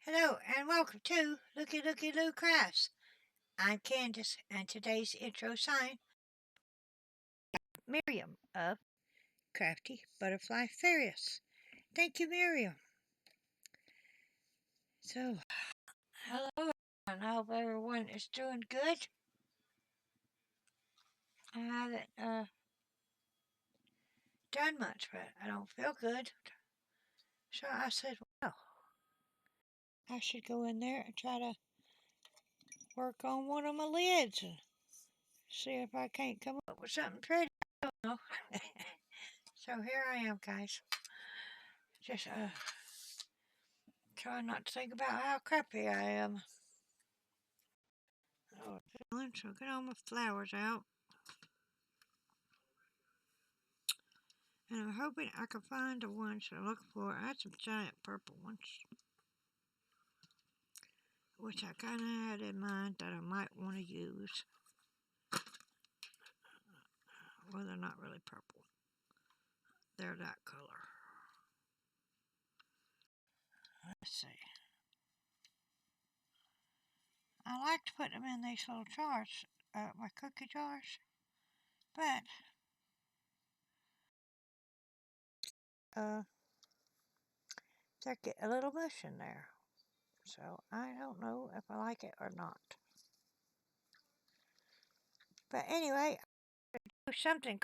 Hello and welcome to Lookie Loo Crafts. I'm Candace and today's intro sign, Miriam of Crafty Butterfly Farris. Thank you, Miriam. So, hello and I hope everyone is doing good. I haven't done much, but I don't feel good. So I said, well, I should go in there and try to work on one of my lids and see if I can't come up with something pretty. I don't know. So here I am, guys. Just trying not to think about how crappy I am. Oh, so get all my flowers out. And I'm hoping I can find the ones I'm looking for. I had some giant purple ones, which I kind of had in mind that I might want to use. Well, they're not really purple. They're that color. Let's see. I like to put them in these little jars, my cookie jars, but they get a little mush in there. So I don't know if I like it or not. But anyway, do something.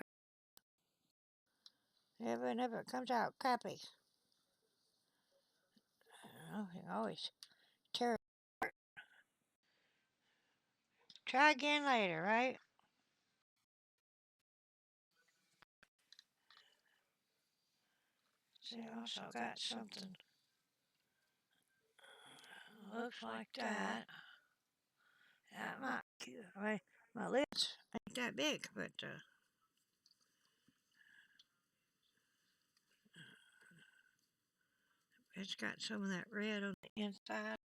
Never it comes out crappy. You can always tear it apart. Try again later, right? See, I also got something. Looks like that. That might be cute. My lids ain't that big, but it's got some of that red on the inside.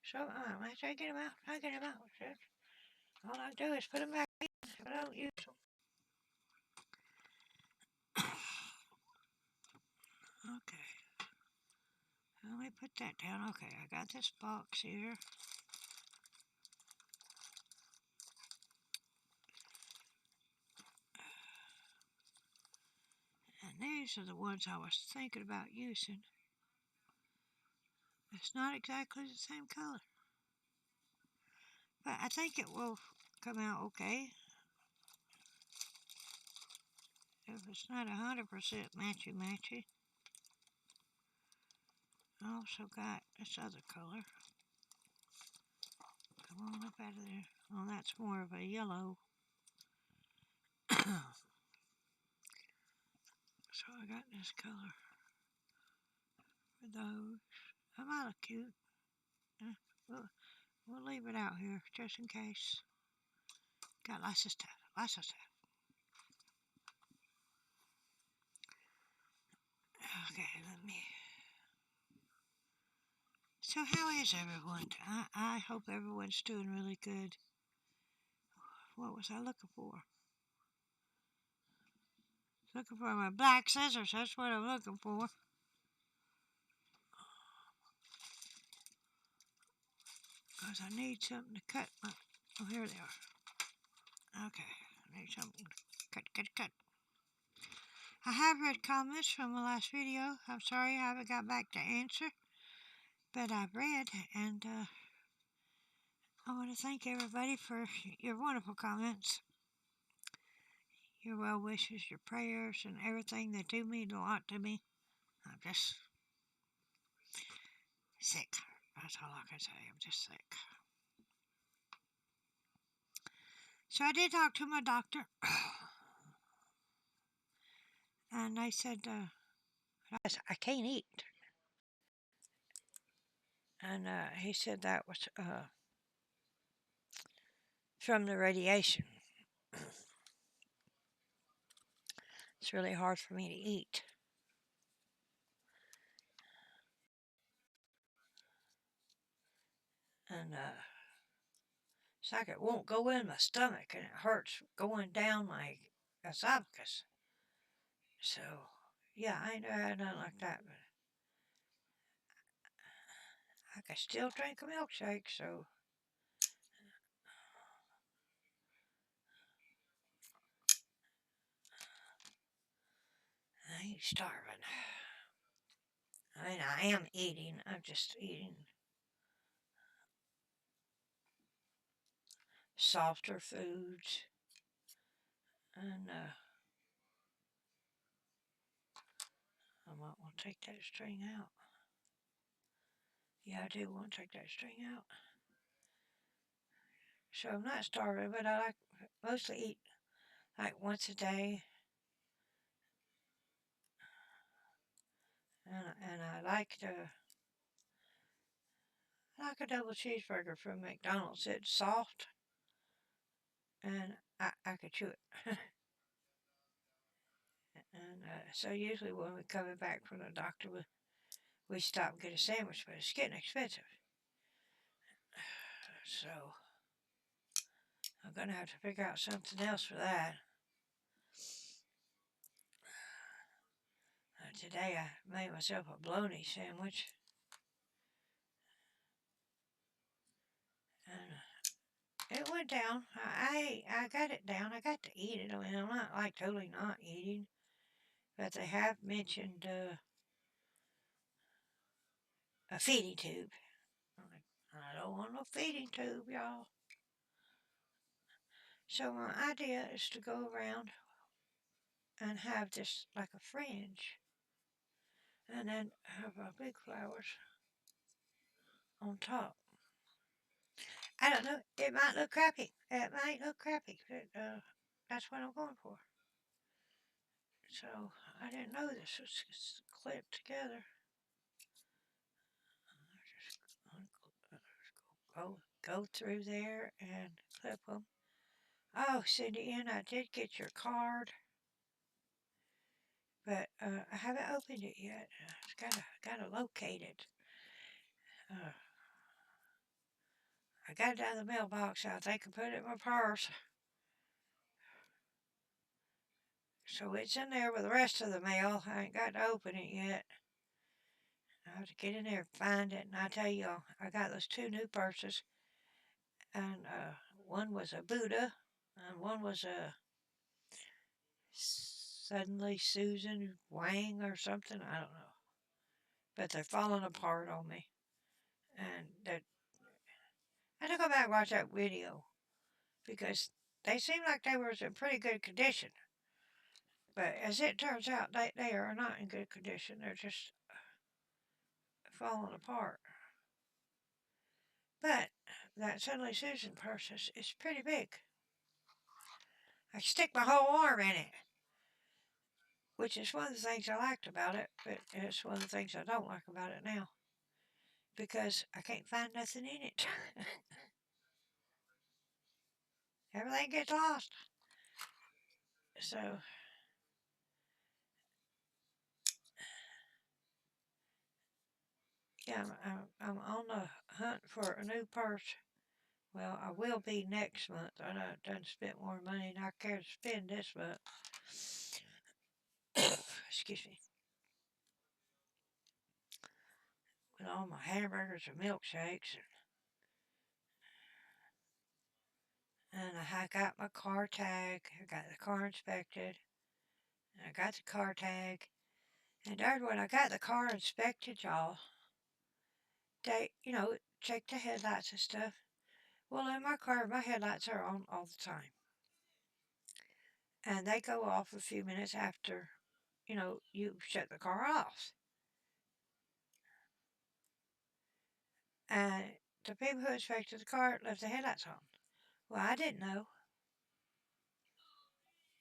So I try to get them out. I get them out. All I do is put them back in if I don't use them. Okay. Let me put that down. Okay, I got this box here. And these are the ones I was thinking about using. It's not exactly the same color, but I think it will come out okay. If it's not 100% matchy. I also got this other color. Come on up out of there. Oh, that's more of a yellow. So I got this color for those. That might look cute. We'll leave it out here just in case. Got lots of stuff. Okay, let me. So how is everyone? I hope everyone's doing really good. What was I looking for? Looking for my black scissors. That's what I'm looking for. Because I need something to cut my... Oh, here they are. Okay, I need something to cut. I have read comments from the last video. I'm sorry I haven't got back to answer. But I've read, and I want to thank everybody for your wonderful comments. Your well wishes, your prayers, and everything. They do mean a lot to me. I'm just sick. That's all I can say. I'm just sick. So I did talk to my doctor. And they said, I can't eat. And he said that was from the radiation. It's really hard for me to eat. And it's like it won't go in my stomach, and it hurts going down my esophagus. So, yeah, I ain't had nothing like that, but I can still drink a milkshake, so I ain't starving. I mean, I am eating. I'm just eating softer foods. And I might want to take that string out. Yeah, I do want to take that string out. So I'm not starving, but I like mostly eat like once a day. And I like a double cheeseburger from McDonald's. It's soft, and I could chew it. And so usually when we're coming back from the doctor, we stop and get a sandwich, but it's getting expensive. So I'm going to have to figure out something else for that. Today I made myself a bologna sandwich. And it went down. I got it down. I got to eat it. I mean, I'm not like totally not eating. But they have mentioned a feeding tube. I'm like, I don't want no feeding tube, y'all. So my idea is to go around and have this like a fringe. And then have big flowers on top. I don't know. It might look crappy. It might look crappy. But, that's what I'm going for. So I didn't know this was clipped together. Go through there and clip them. Oh, Cindy Ann, I did get your card, but I haven't opened it yet. Gotta locate it. I got it out of the mailbox. I think I put it in my purse. So it's in there with the rest of the mail. I ain't got to open it yet. I have to get in there and find it. And I tell you, I got those 2 new purses. And one was a Buddha, and one was a Suddenly Susan Wang or something. I don't know. But they're falling apart on me. And I had to go back and watch that video because they seemed like they were in pretty good condition. But as it turns out, they are not in good condition. They're just falling apart. But that Suddenly Susan purse is pretty big. I stick my whole arm in it, which is one of the things I liked about it, but it's one of the things I don't like about it now because I can't find nothing in it. Everything gets lost. So, yeah, I'm on the hunt for a new purse. Well, I will be next month. I done spent more money than I care to spend this month. Excuse me. With all my hamburgers and milkshakes. And I got my car tag. I got the car inspected. And I got the car tag. And darn, when I got the car inspected, y'all, they, check the headlights and stuff. Well, in my car, my headlights are on all the time. And they go off a few minutes after, you shut the car off. And the people who inspected the car left the headlights on. Well, I didn't know.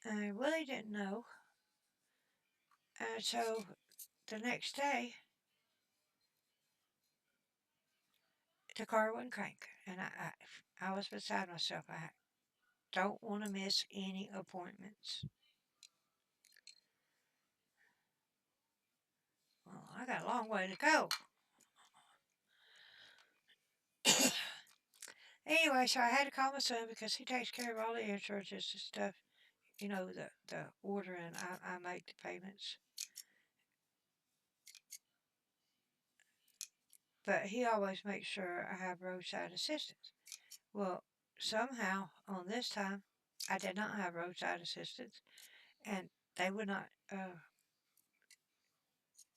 And Willie didn't know. And so the next day, the car wouldn't crank. And I was beside myself. I don't want to miss any appointments. Well, I got a long way to go. Anyway, so I had to call my son because he takes care of all the insurances and stuff. The order, and I make the payments. but he always makes sure I have roadside assistance. Well, somehow on this time, I did not have roadside assistance, and they would not,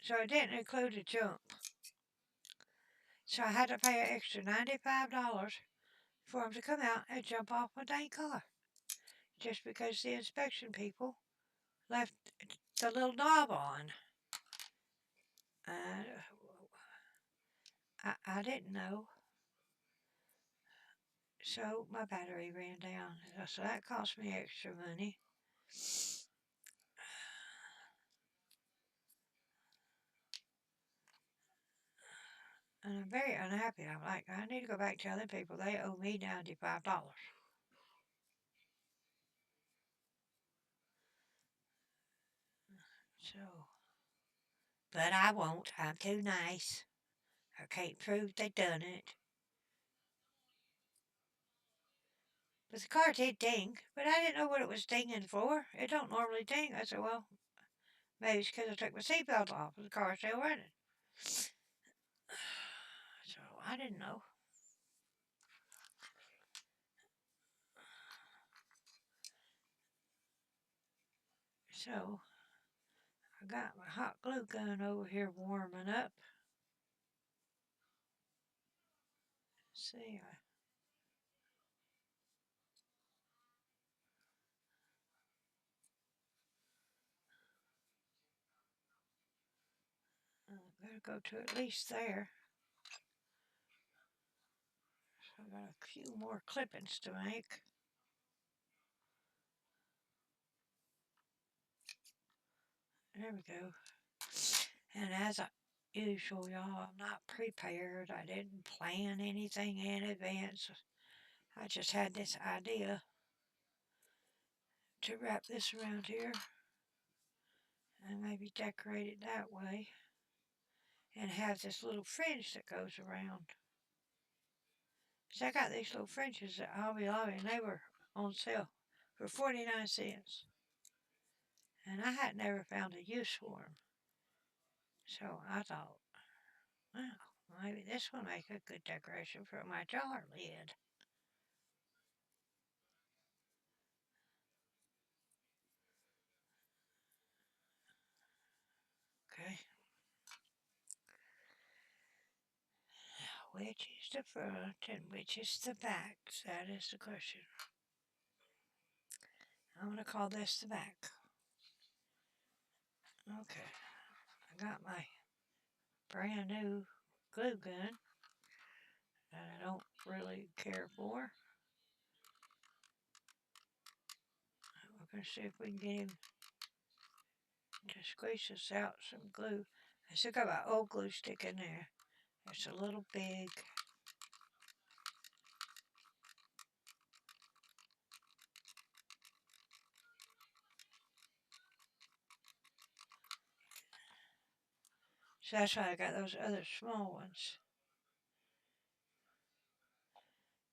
so it didn't include a jump. So I had to pay an extra $95 for them to come out and jump off my dang car, just because the inspection people left the little knob on. I didn't know. So my battery ran down. So that cost me extra money. And I'm very unhappy. I'm like, I need to go back telling people they owe me $95. So, but I won't. I'm too nice. I can't prove they done it. But the car did ding, but I didn't know what it was dinging for. It don't normally ding. I said, well, maybe it's because I took my seatbelt off and the car's still running. So I didn't know. So I got my hot glue gun over here warming up. See, I gotta go to at least there. So I got a few more clippings to make. There we go. And as usual, y'all, I'm not prepared. I didn't plan anything in advance. I just had this idea to wrap this around here and maybe decorate it that way and have this little fringe that goes around. So I got these little fringes at Hobby Lobby and they were on sale for 49 cents. And I had never found a use for them. So I thought, well, maybe this will make a good decoration for my jar lid. Okay. Which is the front and which is the back? That is the question. I'm going to call this the back. Okay. I got my brand new glue gun that I don't really care for. We're going to see if we can get him to squeeze this out some glue. I still got my old glue stick in there. It's a little big. So that's why I got those other small ones.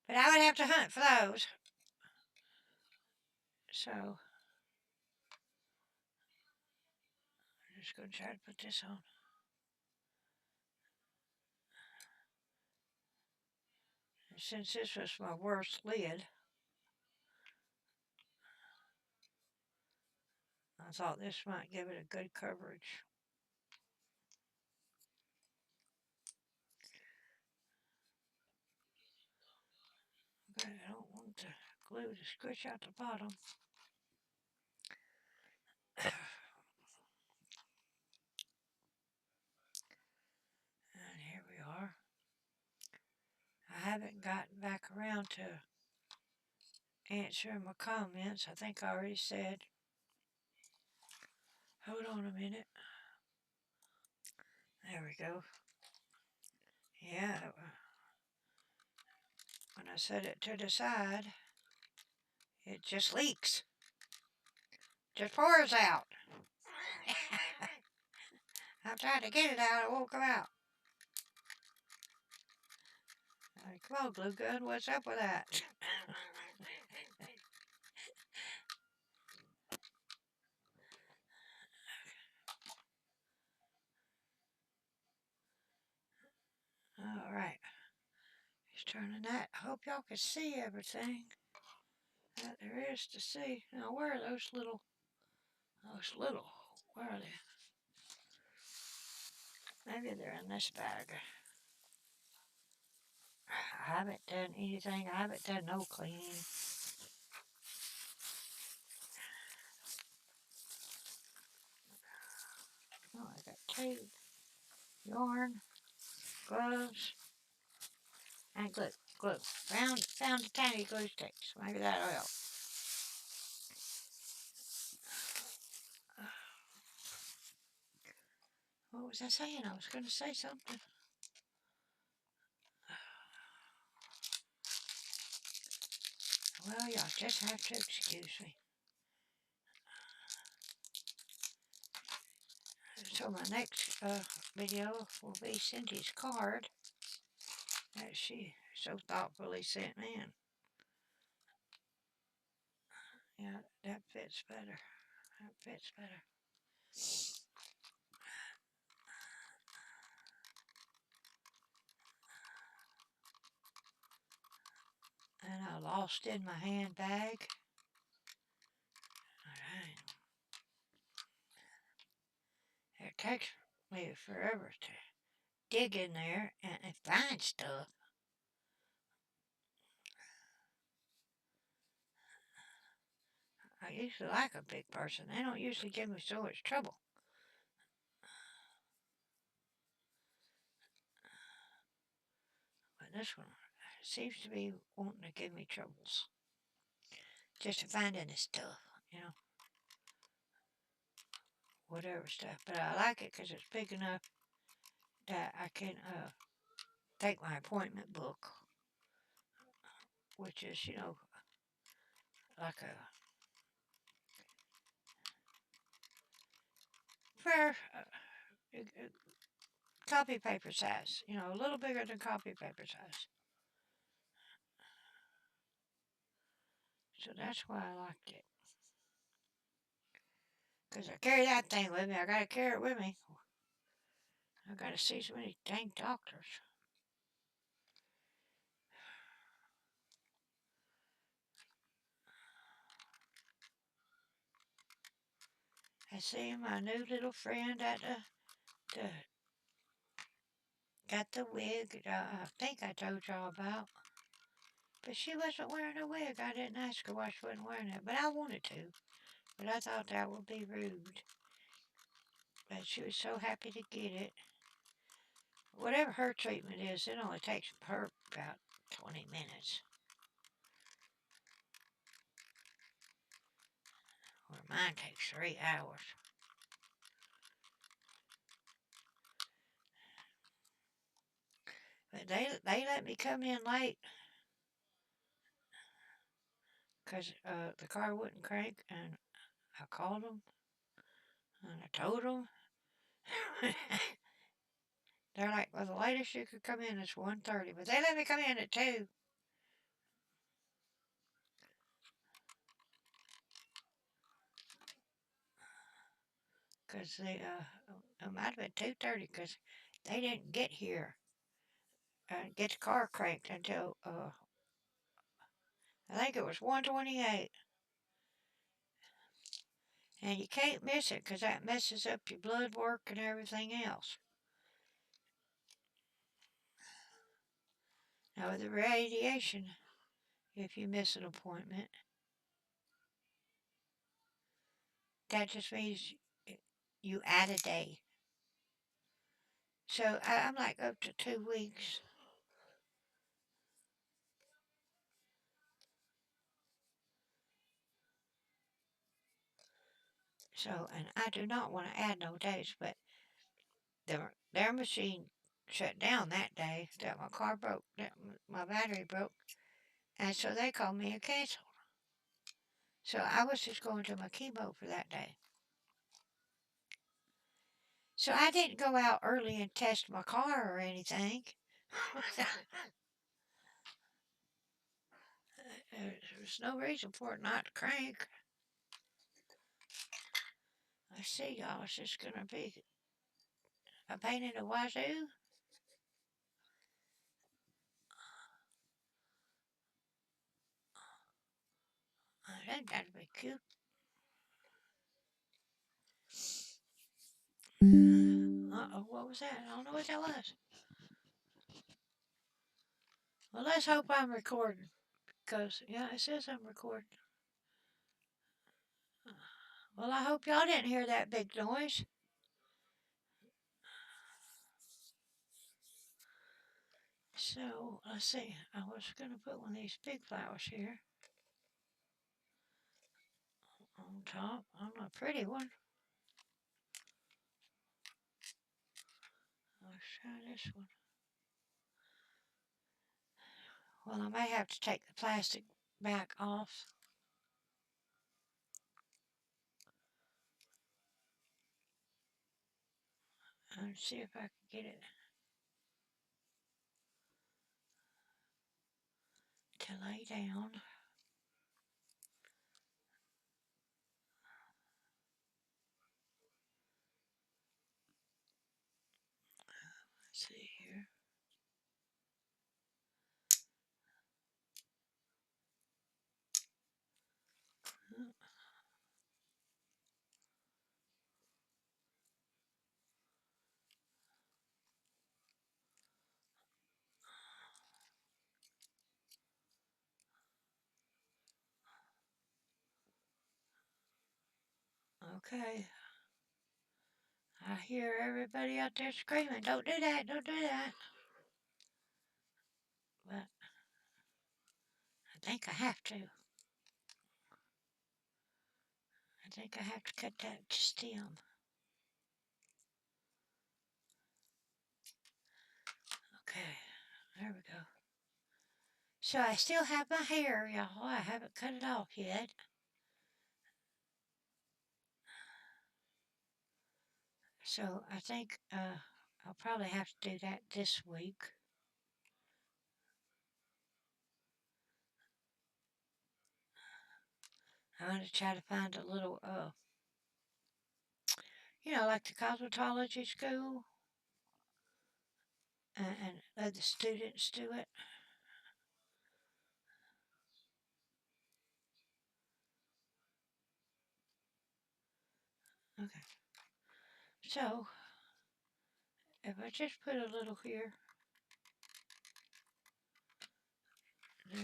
But I would have to hunt for those. So I'm just going to try to put this on. And since this was my worst lid, I thought this might give it a good coverage. Okay, I don't want the glue to squish out the bottom. And here we are. I haven't gotten back around to answering my comments. I think I already said. Hold on a minute. There we go. Yeah, when I set it to the side, it just leaks. Just pours out. I'm trying to get it out, it won't come out. Come on, glue gun, what's up with that? Just turning that. I hope y'all can see everything that there is to see. Now, where are those little, where are they? Maybe they're in this bag. I haven't done anything. I haven't done no cleaning. Oh, I got tape, yarn, gloves, and glue. Found the tiny glue sticks. Maybe that'll help. What was I saying? I was going to say something. Well, y'all just have to excuse me. So my next video will be Cindy's card that she so thoughtfully sent me in. Yeah, that fits better. That fits better. And I lost in my handbag. Alright. It takes me forever to dig in there and find stuff. I usually like a big person. They don't usually give me so much trouble. But this one seems to be wanting to give me troubles. Just to find any stuff, you know. Whatever stuff. But I like it because it's big enough that I can take my appointment book, which is, you know, like a fair copy paper size, you know, a little bigger than copy paper size. So that's why I liked it. Because I carry that thing with me. I got to carry it with me. I got to see so many dang doctors. I see my new little friend at the got the wig I think I told y'all about. But she wasn't wearing a wig. I didn't ask her why she wasn't wearing it. But I wanted to. But I thought that would be rude. But she was so happy to get it. Whatever her treatment is, it only takes her about 20 minutes. Where mine takes 3 hours. But they let me come in late. Because the car wouldn't crank. And I called them. And I told them. They're like, well, the latest you could come in is 1:30. But they let me come in at 2. Because they, it might have been 2:30 because they didn't get here and get the car cranked until, I think it was 1:28. And you can't miss it because that messes up your blood work and everything else. Now with the radiation, if you miss an appointment, that just means you add a day. So I'm like up to 2 weeks. So, and I do not want to add no days, but their machine shut down that day that my car broke, that my battery broke, and so they called me and canceled. So I was just going to my chemo for that day. So I didn't go out early and test my car or anything. There's no reason for it not to crank. I see y'all, it's just going to be a pain in the wazoo. think that'd be cute. Uh-oh, what was that? I don't know what that was. Well, let's hope I'm recording. Because, yeah, it says I'm recording. Well, I hope y'all didn't hear that big noise. So, let's see. I was going to put one of these big flowers here on top on a pretty one. Let's try this one. Well, I may have to take the plastic back off. And see if I can get it to lay down. Let's see here. Okay. I hear everybody out there screaming, don't do that, don't do that. But I think I have to. I think I have to cut that stem. Okay, there we go. So I still have my hair, y'all. I haven't cut it off yet. So I think I'll probably have to do that this week. I'm going to try to find a little, like the cosmetology school and let the students do it. Okay. So, if I just put a little here, there,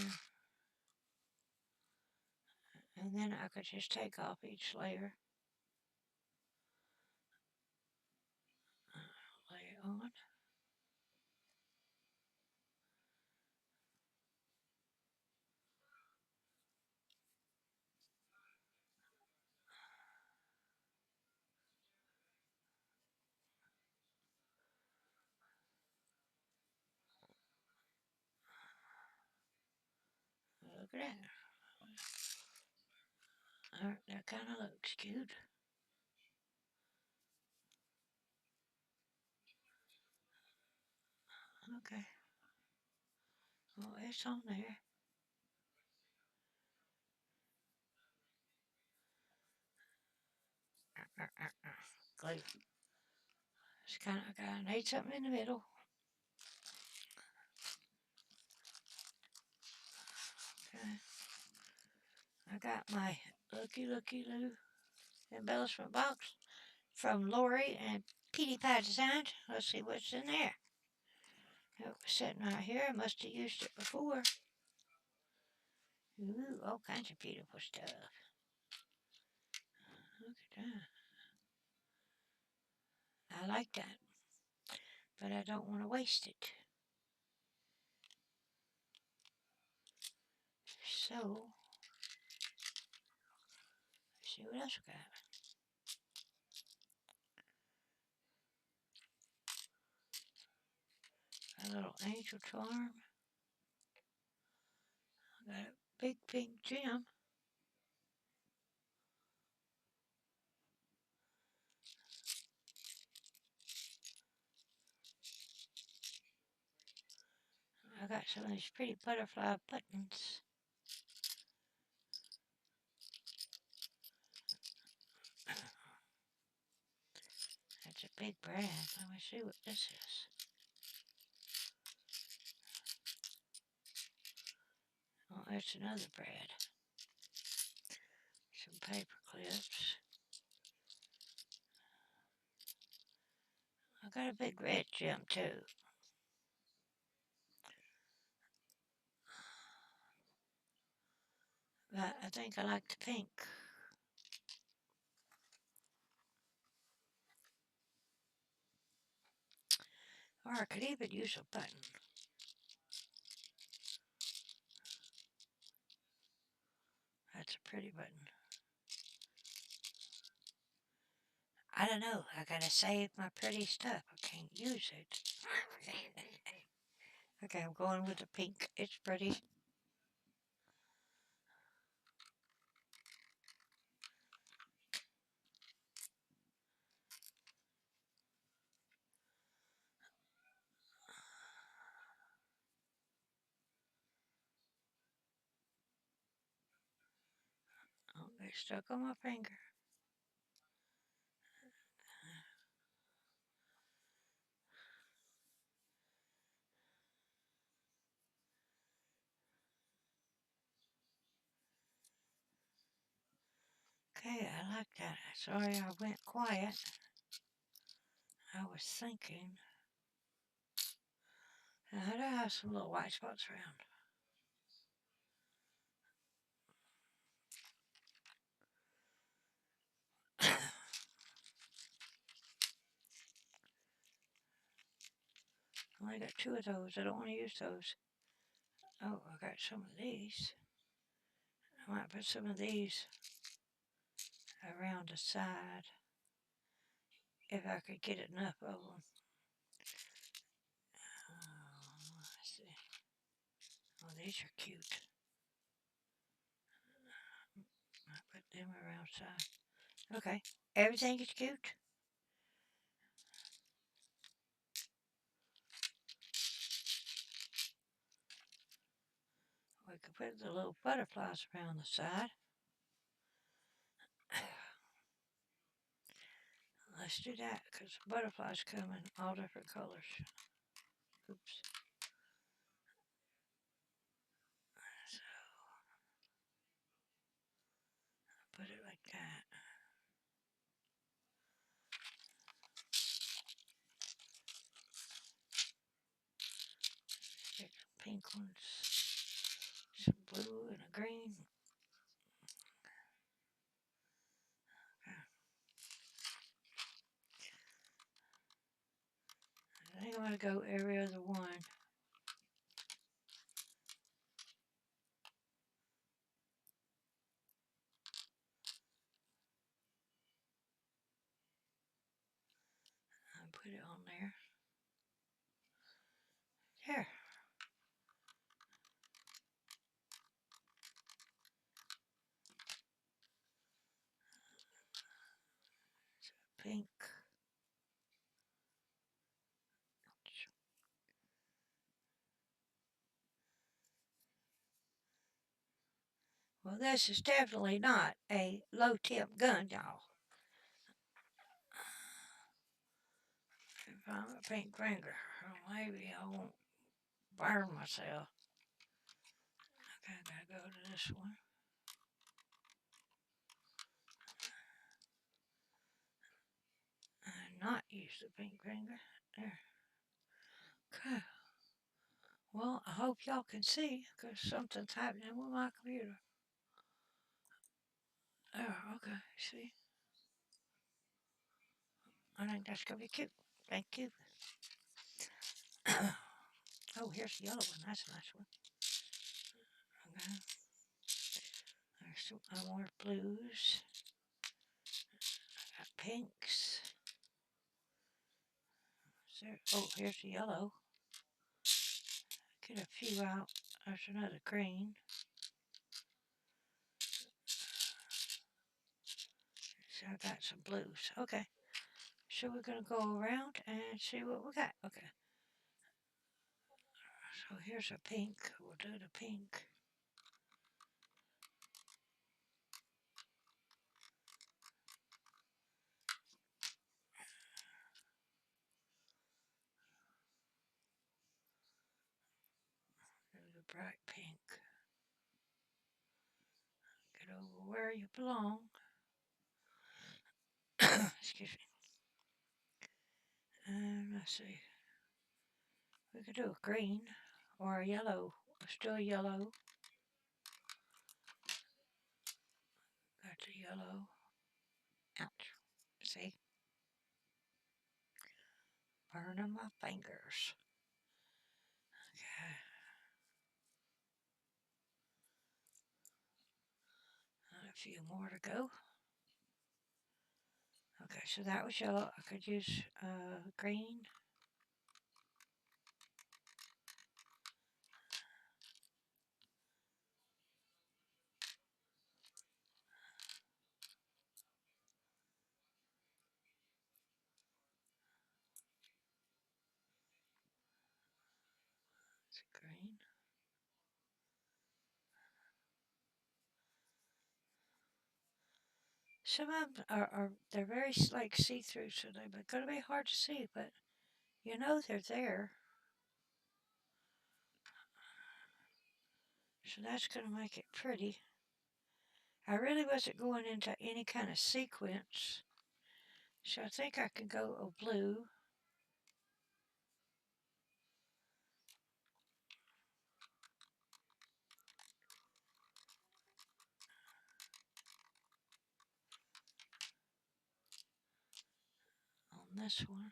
and then I could just take off each layer. Lay it on. Look at that. That kind of looks cute. Okay. Well, it's on there. Glue. It's kind of, I need something in the middle. Okay. I got my Lookie Loo embellishment box from Lori and Petey Pie Design. Let's see what's in there. It was sitting right here. I must have used it before. Ooh, all kinds of beautiful stuff. Look at that. I like that. But I don't want to waste it. So, let's see what else we got. A little angel charm. I got a big pink gem. I got some of these pretty butterfly buttons. That's a big brand. Let me see what this is. Oh, that's another brand. paper clips. I got a big red gem too. But I think I like the pink. Or I could even use a button. That's a pretty button. I don't know. I gotta save my pretty stuff. I can't use it. Okay, I'm going with the pink. It's pretty. Oh, it's stuck on my finger. Okay, I like that. Sorry I went quiet. I was thinking. I do have some little white spots around. I only got 2 of those. I don't want to use those. Oh, I got some of these. I might put some of these around the side if I could get enough of them. Let's see. Oh, these are cute. I put them around the side. Okay, everything is cute. We could put the little butterflies around the side. Let's do that because butterflies come in all different colors. Oops. So, put it like that. Get some pink ones, some blue and a green. I think I'm going to go every other one. And put it on there. There. Pink. Well, this is definitely not a low-tip gun, y'all. If I'm a pink finger, maybe I won't burn myself. Okay, I gotta go to this one. And not use the pink finger. There. Okay. Well, I hope y'all can see because something's happening with my computer. There, okay, see? I think that's gonna be cute. Thank you. Oh, here's the yellow one. That's a nice one. Okay. There's some more blues. I got pinks. Oh, here's the yellow. Get a few out. There's another green. So I got some blues. Okay. So we're going to go around and see what we got. Okay. So here's a pink. We'll do the pink. Do the bright pink. Get over where you belong. Excuse me. Let's see. We could do a green or a yellow. Still a yellow. That's a yellow. Ouch. See? Burning my fingers. Okay. A few more to go. Okay, so that was yellow. I could use green. It's green. Some of them they're very like see-through, so they're going to be hard to see, but you know they're there. So that's going to make it pretty. I really wasn't going into any kind of sequence, so I think I could go a blue. On this one.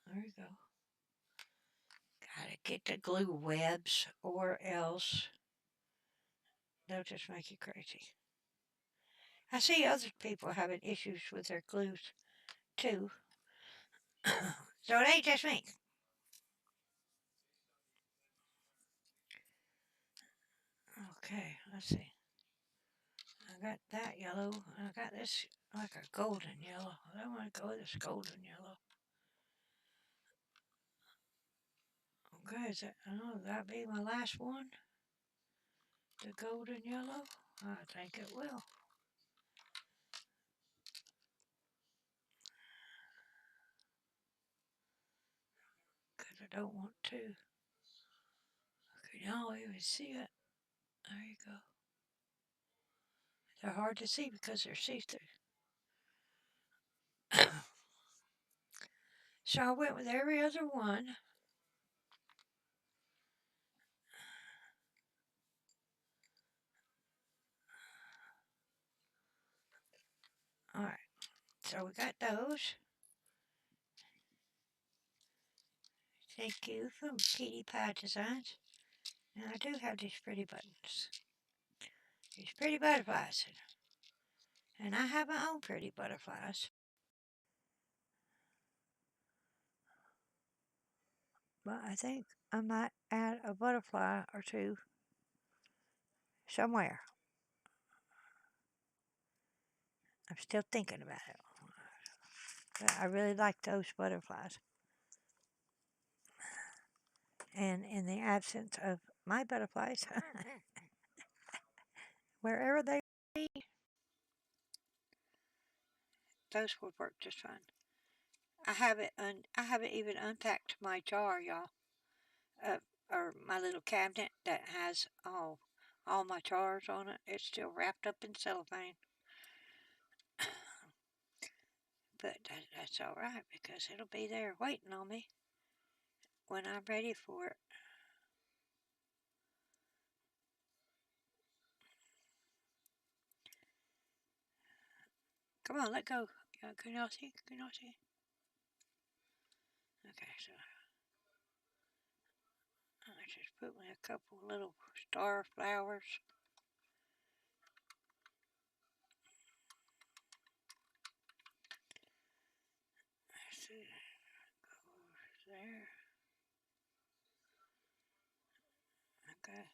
There you go. Gotta get the glue webs or else they'll just make you crazy. I see other people having issues with their glues too. So it ain't just me. Okay, let's see. I got that yellow, and I got this like a golden yellow. I don't want to go with this golden yellow. Okay, is that, I don't know, that'll be my last one? The golden yellow? I think it will. Because I don't want to. Can y'all even see it? There you go. They're hard to see because they're see-through. So I went with every other one. Alright, so we got those. Thank you from Kitty Pie Designs. And I do have these pretty buttons. These pretty butterflies. And I have my own pretty butterflies. But I think I might add a butterfly or two somewhere. I'm still thinking about it. But I really like those butterflies. And in the absence of my butterflies, wherever they be, those would work just fine. I haven't even unpacked my jar, y'all, or my little cabinet that has all my jars on it. It's still wrapped up in cellophane. But that's all right because it'll be there waiting on me when I'm ready for it. Come on, let go. Can y'all see? Can y'all see? Okay, so I just put me a couple little star flowers. Let's see, go there. Okay.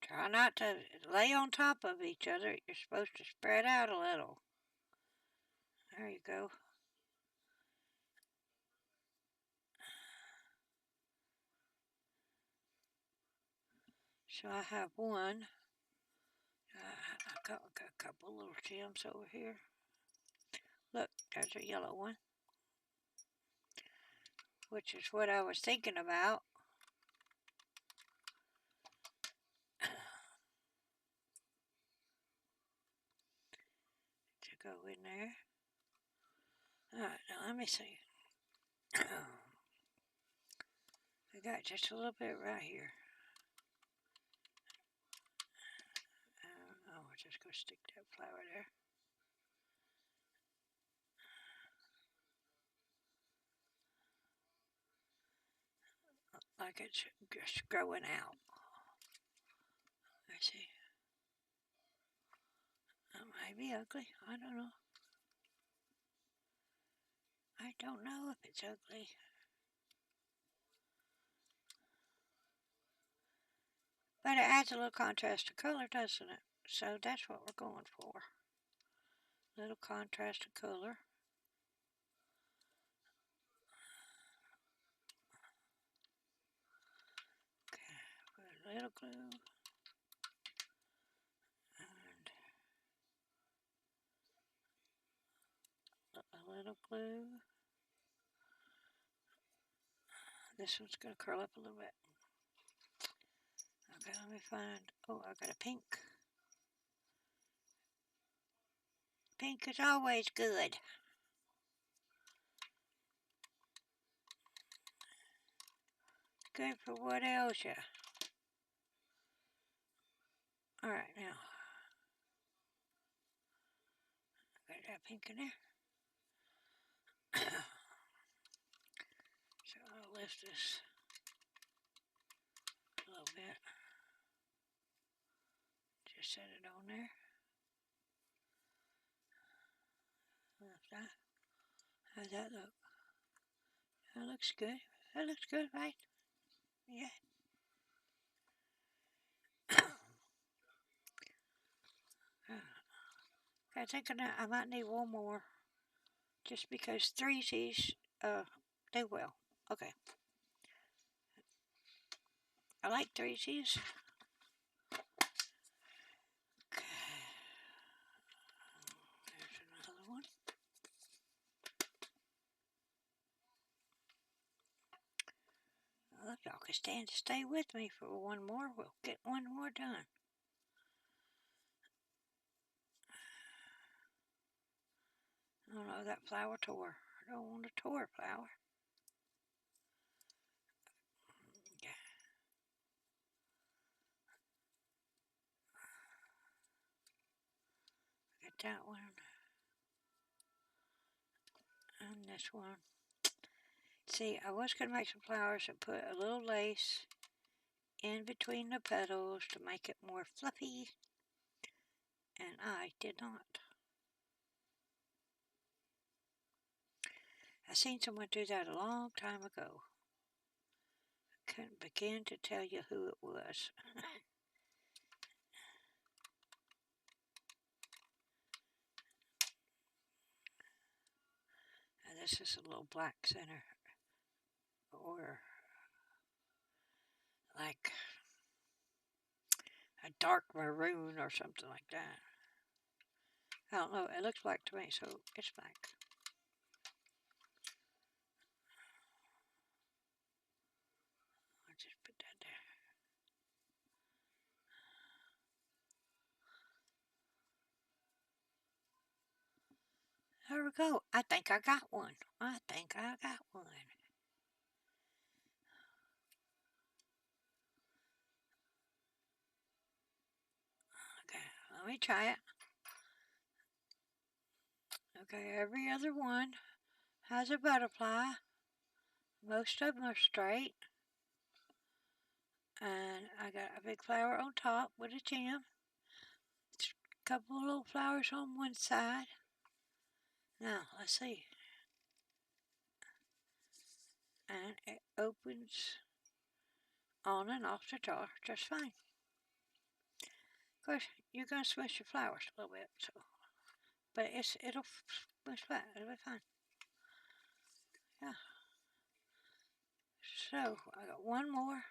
Try not to lay on top of each other. You're supposed to spread out a little. There you go. So I have one. I got a couple little gems over here. Look, there's a yellow one, which is what I was thinking about. go in there. Alright, now let me see. I got just a little bit right here. We're just going to stick that flower there. Like it's just growing out. Let's see. It might be ugly. I don't know. I don't know if it's ugly. But it adds a little contrast to color, doesn't it? So that's what we're going for. Little contrast to color. Okay, put a little glue. And a little glue. This one's going to curl up a little bit. Okay, let me find, oh, I got a pink. Pink is always good. Good for what else, yeah. Alright, now. Got that pink in there. So I'll lift this a little bit. Just set it on there. Lift that. How's that look? That looks good. That looks good, right? Yeah. I think I might need one more. Just because threesies do well. Okay. I like threesies. Okay. There's another one. Well, if y'all can stand to stay with me for one more, we'll get one more done. Oh no, that flower tore. I don't want a tore flower. Yeah. Get that one. And this one. See, I was going to make some flowers and put a little lace in between the petals to make it more fluffy. And I did not. I seen someone do that a long time ago. I couldn't begin to tell you who it was. And this is a little black center. Or like a dark maroon or something like that. I don't know. It looks black to me, so it's black. I'll just put that there. There we go. I think I got one. I think I got one. Okay, let me try it. Okay, every other one has a butterfly. Most of them are straight. And I got a big flower on top with a gem. A couple of little flowers on one side. Now, let's see. And it opens on and off the jar just fine. Of course, you're going to smush your flowers a little bit, so, but it'll smush flat. It'll be fine. Yeah. So I got one more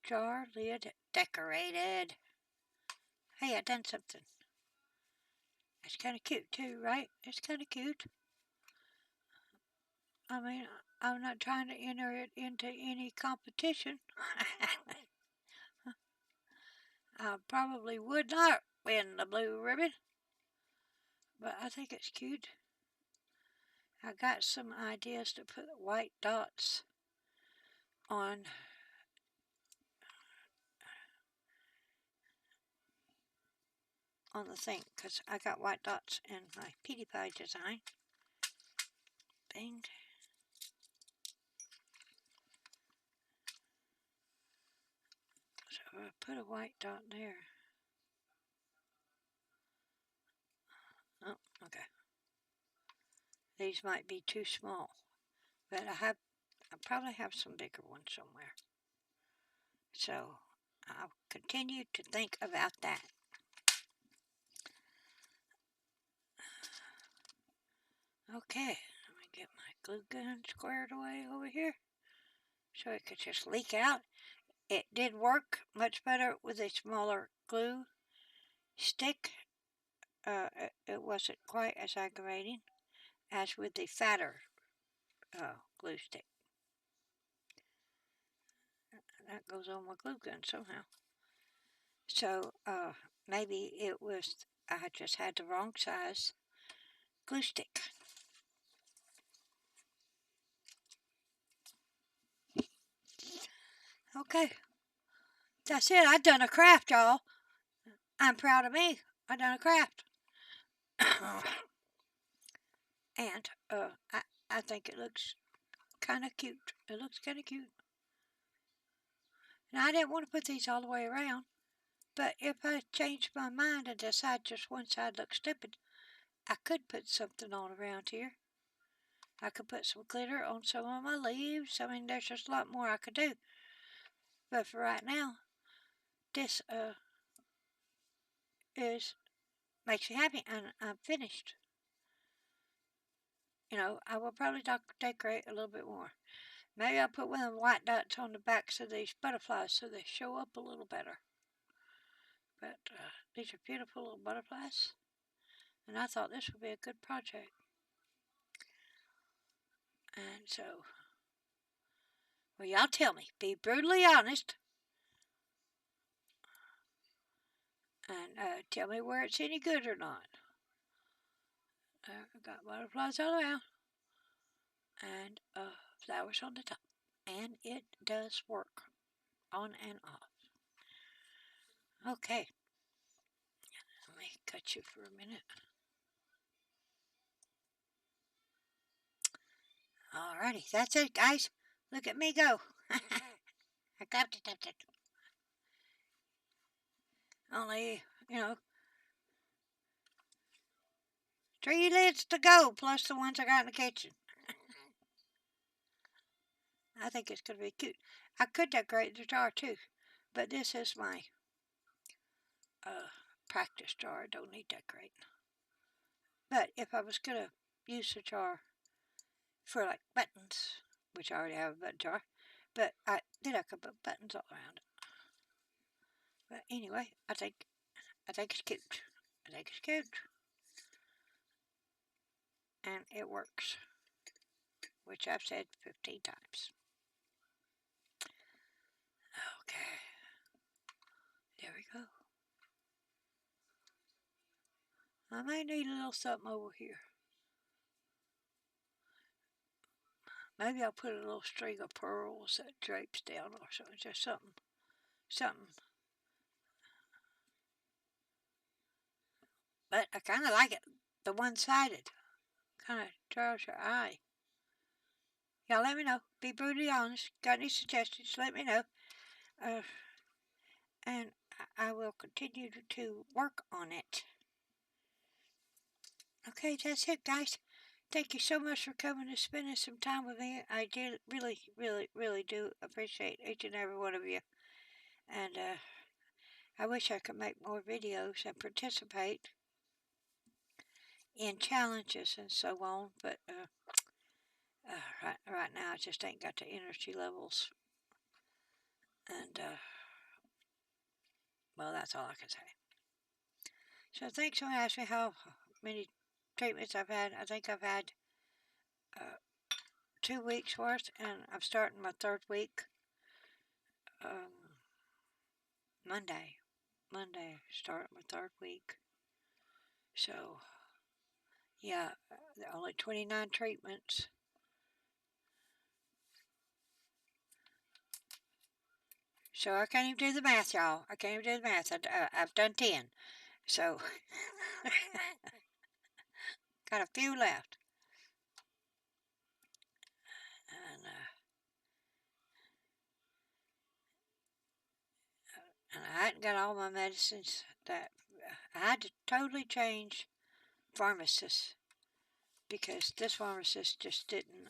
jar lid decorated. Hey, I done something. It's kind of cute too, right? It's kind of cute. I mean, I'm not trying to enter it into any competition. I probably would not win the blue ribbon. but I think it's cute. I got some ideas to put white dots on the thing, because I got white dots in my Petey Pie design. Bing. So I put a white dot there. Oh, okay. These might be too small, but I probably have some bigger ones somewhere. So I'll continue to think about that. Okay, let me get my glue gun squared away over here so it could just leak out. It did work much better with a smaller glue stick. It wasn't quite as aggravating as with the fatter glue stick. That goes on my glue gun somehow. So maybe it was I just had the wrong size glue stick. Okay, that's it. I done a craft, y'all. I'm proud of me. I done a craft. And I think it looks kind of cute. It looks kind of cute. Now, I didn't want to put these all the way around, but if I changed my mind and decide just one side looks stupid, I could put something on around here. I could put some glitter on some of my leaves. I mean, there's just a lot more I could do. But for right now, this makes me happy, and I'm finished. You know, I will probably decorate a little bit more. Maybe I'll put one of the white dots on the backs of these butterflies so they show up a little better. But these are beautiful little butterflies, and I thought this would be a good project. And so, well, y'all tell me, be brutally honest, and tell me where it's any good or not. I've got butterflies all around, and flowers on the top, and it does work on and off. Okay, let me cut you for a minute. Alrighty, that's it, guys. Look at me go. I got it. Only, 3 lids to go, plus the ones I got in the kitchen. I think it's going to be cute. I could decorate the jar too, but this is my practice jar. I don't need decorating. But if I was going to use the jar for like buttons, which I already have a button jar, but I could put buttons all around it. But anyway, I think it's cute. I think it's cute. And it works, which I've said 15 times. Okay, there we go. I may need a little something over here. Maybe I'll put a little string of pearls that drapes down or something, just something. But I kind of like it, the one-sided. Kind of draws your eye. Y'all let me know. Be brutally honest. Got any suggestions? Let me know. And I will continue to work on it. Okay, that's it, guys. Thank you so much for coming and spending some time with me. I do really, really, really do appreciate each and every one of you. And I wish I could make more videos and participate in challenges and so on, but right now I just ain't got the energy levels. And well, that's all I can say. So thanks for asking me how many treatments I've had. I think I've had 2 weeks worth, and I'm starting my 3rd week Monday. Start my 3rd week. So Yeah, only 29 treatments. So I can't even do the math, y'all. I can't even do the math. I've done 10. So, got a few left. And I hadn't got all my medicines. That I had to totally change pharmacists because this pharmacist just didn't.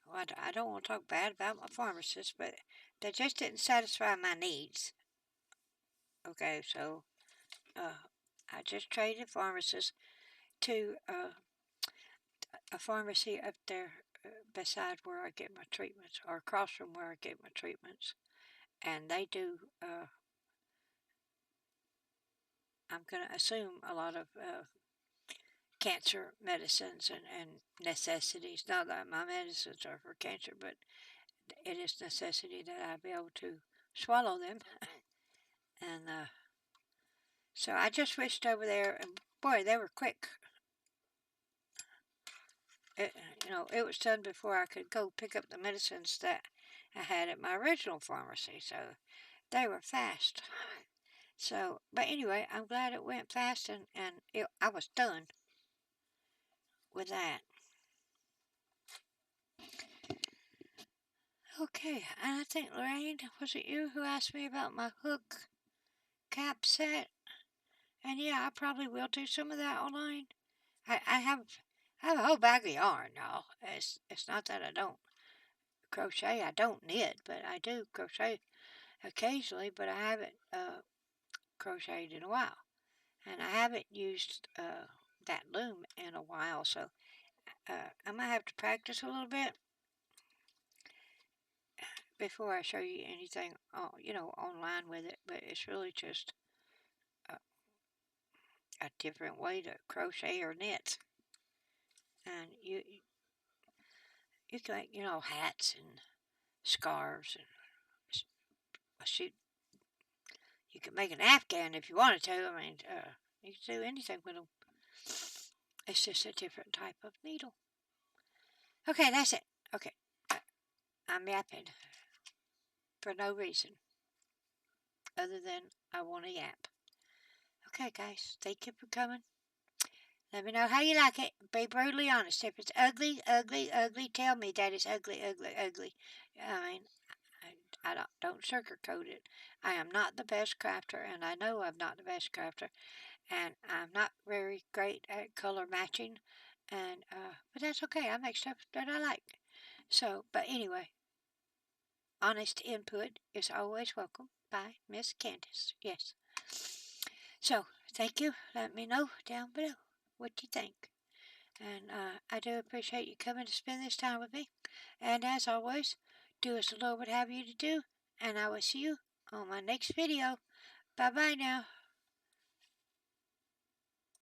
Well, I don't want to talk bad about my pharmacist, but they just didn't satisfy my needs. Okay, so I just traded pharmacist to a pharmacy up there beside where I get my treatments, or across from where I get my treatments, and they do. I'm going to assume a lot of cancer medicines and necessities. Not that my medicines are for cancer, but it is necessity that I be able to swallow them. And so I just switched over there, and boy, they were quick. It was done before I could go pick up the medicines that I had at my original pharmacy, so they were fast. So, but anyway, I'm glad it went fast, and I was done with that. Okay, and I think, Lorraine, was it you who asked me about my hook cap set? And yeah, I probably will do some of that online. I have a whole bag of yarn, y'all. It's not that I don't crochet. I don't knit, but I do crochet occasionally. But I haven't crocheted in a while, and I haven't used that loom in a while. So I might have to practice a little bit before I show you anything, online with it. But it's really just a different way to crochet or knit, and you can make hats and scarves and shoot. You can make an afghan if you wanted to. I mean, you can do anything with them. It's just a different type of needle. Okay, that's it. Okay, I'm yapping for no reason other than I want to yap. Okay, guys, thank you for coming. Let me know how you like it. Be brutally honest. If it's ugly, ugly, ugly, tell me that it's ugly, ugly, ugly. I mean, I don't sugarcoat it. I am not the best crafter, and I know I'm not the best crafter, and I'm not very great at color matching, and but that's okay. I make stuff that I like. So, but anyway, honest input is always welcome by Miss Candace. Yes. So, thank you. Let me know down below what you think. And I do appreciate you coming to spend this time with me. And as always, do as the Lord would have you to do. And I will see you on my next video. Bye-bye now.